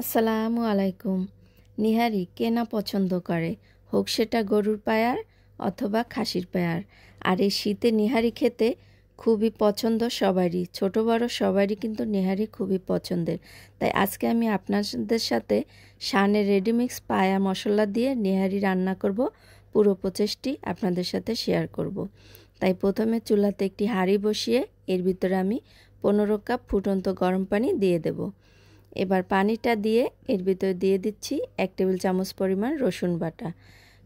আসসালামু আলাইকুম। নিহারি কে না পছন্দ করে, হোক সেটা গরুর পায়ার অথবা খাসির পায়ার। আর এই শীতে নিহারি খেতে খুবই পছন্দ সবারই, ছোট বড় সবারই কিন্তু নিহারি খুবই পছন্দের। তাই আজকে আমি আপনাদের সাথে শানের রেডিমিক্স পায়া মশলা দিয়ে নিহারি রান্না করব। পুরো প্রচেষ্টি আপনাদের সাথে শেয়ার করব। তাই প্রথমে চুলাতে একটি হাঁড়ি বসিয়ে এর ভিতরে আমি 15 কাপ ফুটন্ত গরম পানি দিয়ে দেব। এবার পানিটা দিয়ে এর ভিতরে দিয়ে দিচ্ছি 1 টেবিল চামচ পরিমাণ রসুন বাটা।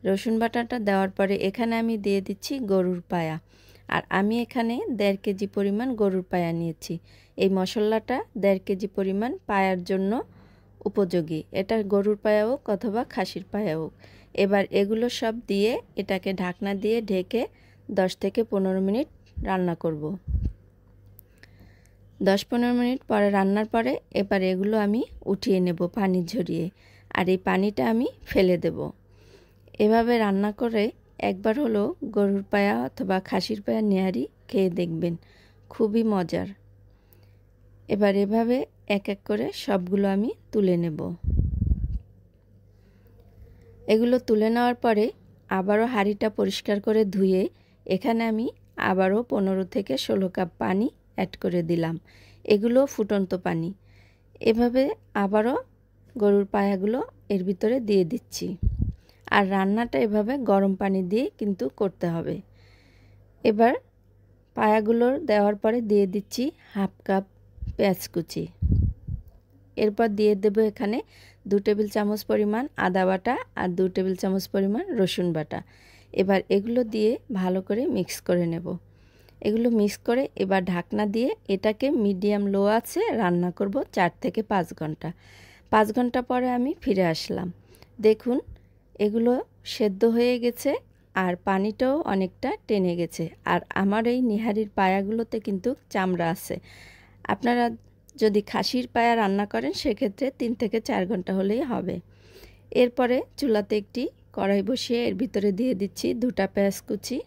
রসুন বাটাটা দেওয়ার পরে এখানে আমি দিয়ে দিচ্ছি গরুর পায়া। আর আমি এখানে 1.5 কেজি পরিমাণ গরুর পায়া নিয়েছি। এই মশলাটা 1.5 কেজি পরিমাণ পায়ার জন্য উপযোগী। এটা গরুর পায়া হোক অথবা খাসির পায়া হোক। এবার এগুলো সব দিয়ে এটাকে ঢাকনা দিয়ে ঢেকে 10 থেকে 15 মিনিট রান্না করব। 10-15 মিনিট পরে রান্নার পরে এবার এগুলো আমি উঠিয়ে নেব পানি ঝরিয়ে। আর এই পানিটা আমি ফেলে দেব। এভাবে রান্না করে একবার হলো গরুর পায়া অথবা খাসির পায়া নেহারি খেয়ে দেখবেন, খুবই মজার। এবার এভাবে এক এক করে সবগুলো আমি তুলে নেব। এগুলো তুলে নেওয়ার পরে আবারও হাঁড়িটা পরিষ্কার করে ধুয়ে এখানে আমি আবারও 15 থেকে 16 কাপ পানি অ্যাড করে দিলাম। এগুলো ফুটন্ত পানি। এভাবে আবারও গরুর পায়াগুলো এর ভিতরে দিয়ে দিচ্ছি। আর রান্নাটা এভাবে গরম পানি দিয়ে কিন্তু করতে হবে। এবার পায়াগুলো দেওয়ার পরে দিয়ে দিচ্ছি 1/2 কাপ পেঁয়াজ কুচি। এরপর দিয়ে দেব এখানে 2 টেবিল চামচ পরিমাণ আদা বাটা আর 2 টেবিল চামচ পরিমাণ রসুন বাটা। এবার এগুলো দিয়ে ভালো করে মিক্স করে নেব। এগুলো মিক্স করে এবার ঢাকনা দিয়ে এটাকে মিডিয়াম লো আছে রান্না করব 4 থেকে 5 ঘন্টা। 5 ঘন্টা পরে আমি ফিরে আসলাম। দেখুন এগুলো সেদ্ধ হয়ে গেছে আর পানিটাও অনেকটা টেনে গেছে। আর আমার এই নিহারির পায়াগুলোতে কিন্তু চামড়া আছে। আপনারা যদি খাসির পায়া রান্না করেন সেক্ষেত্রে 3 থেকে 4 ঘন্টা হলেই হবে। এরপরে চুলাতে একটি কড়াই বসিয়ে এর ভিতরে দিয়ে দিচ্ছি 2টা পেঁয়াজ কুচি।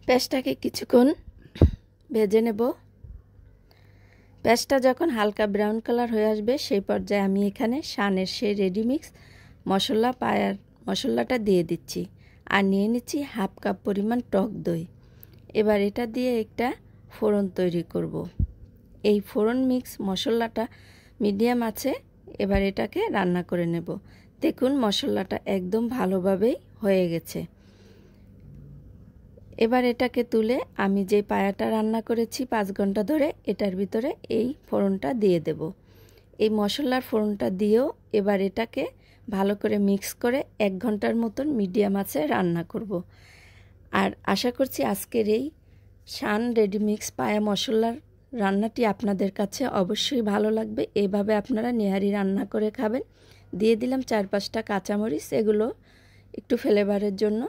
পেঁয়াজটাকে কিছুক্ষণ ভেজে নেব। পেঁয়াজটা যখন হালকা ব্রাউন কালার হয়ে আসবে সেই পর্যায়ে আমি এখানে শানের সেই রেডিমিক্স মশলা পায়ার মশলাটা দিয়ে দিচ্ছি। আর নিয়ে নিচ্ছি 1/2 কাপ পরিমাণ টক দই। এবার এটা দিয়ে একটা ফোড়ন তৈরি করব। এই ফোড়ন মিক্স মশলাটা মিডিয়াম আছে এবার এটাকে রান্না করে নেব। দেখুন মশলাটা একদম ভালোভাবেই হয়ে গেছে। এবার এটাকে তুলে আমি যে পায়াটা রান্না করেছি 5 ঘন্টা ধরে এটার ভিতরে এই ফোড়নটা দিয়ে দেব। এই মশলার ফোড়নটা দিয়েও এবার এটাকে ভালো করে মিক্স করে 1 ঘন্টার মতন মিডিয়াম আঁচে রান্না করব। আর আশা করছি আজকের এই শান রেডিমিক্স পায়া মশলার রান্নাটি আপনাদের কাছে অবশ্যই ভালো লাগবে। এইভাবে আপনারা নেহারি রান্না করে খাবেন। দিয়ে দিলাম 4-5টা কাঁচামরিচ, এগুলো একটু ফ্লেভারের জন্য।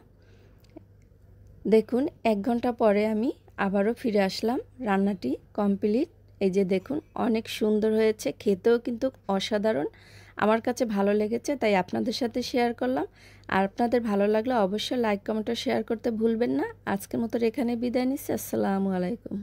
দেখুন 1 ঘন্টা পরে আমি আবারও ফিরে আসলাম। রান্নাটি কমপ্লিট। এই যে দেখুন অনেক সুন্দর হয়েছে, খেতেও কিন্তু অসাধারণ। আমার কাছে ভালো লেগেছে তাই আপনাদের সাথে শেয়ার করলাম। আর আপনাদের ভালো লাগলে অবশ্যই লাইক কমেন্ট ও শেয়ার করতে ভুলবেন না। আজকের মতো এখানে বিদায় নিচ্ছি। আসসালামু আলাইকুম।